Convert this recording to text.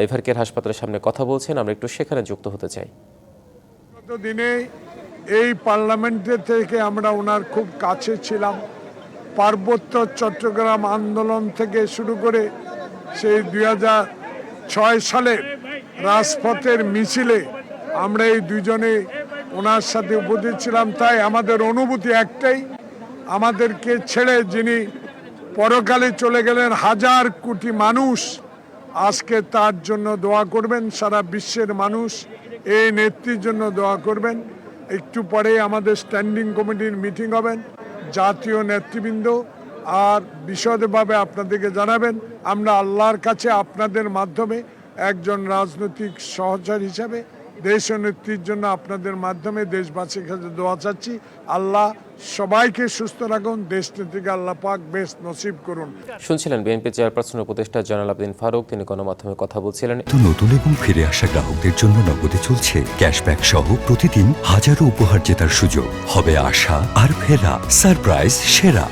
এভারকেয়ার হাসপাতালের সামনে কথা বলছেন। আমরা একটু সেখানে যুক্ত হতে চাই। গত দিনে এই পার্লামেন্টের থেকে আমরা ওনার খুব কাছে ছিলাম। পার্বত্য চট্টগ্রাম আন্দোলন থেকে শুরু করে সেই 2006 সালে রাজপথের মিছিলে আমরা এই দুজনে ওনার সাথে উপস্থিত ছিলাম। তাই আমাদের অনুভূতি একটাই, আমাদেরকে ছেড়ে যিনি পরকালে চলে গেলেন, হাজার কোটি মানুষ আজকে তার জন্য দোয়া করবেন। সারা বিশ্বের মানুষ এই নেত্রীর জন্য দোয়া করবেন। একটু পরে আমাদের স্ট্যান্ডিং কমিটির মিটিং হবেন, জাতীয় নেতৃবৃন্দ আর বিশদভাবে আপনাদেরকে জানাবেন। আমরা আল্লাহর কাছে আপনাদের মাধ্যমে একজন রাজনৈতিক সহচর হিসাবে দেশ ও নেত্রীর জন্য আপনাদের মাধ্যমে দেশবাসীর কাছে দোয়া চাচ্ছি। আল্লাহ সবাইকে সুস্থ রাখুন, দেশ নেত্রীকে আল্লাহ পাক বেশ নসিব করুন। শুনছিলেন বিএনপি চেয়ারপারসন উপদেষ্টা জয়নাল আবেদীন ফারুক, তিনি গণমাধ্যমে কথা বলছিলেন। নতুন এবং ফিরে আসা গ্রাহকদের জন্য নগদে চলছে ক্যাশব্যাক সহ প্রতিদিন হাজারো উপহার জেতার সুযোগ। হবে আশা আর ফেরা, সারপ্রাইজ সেরা।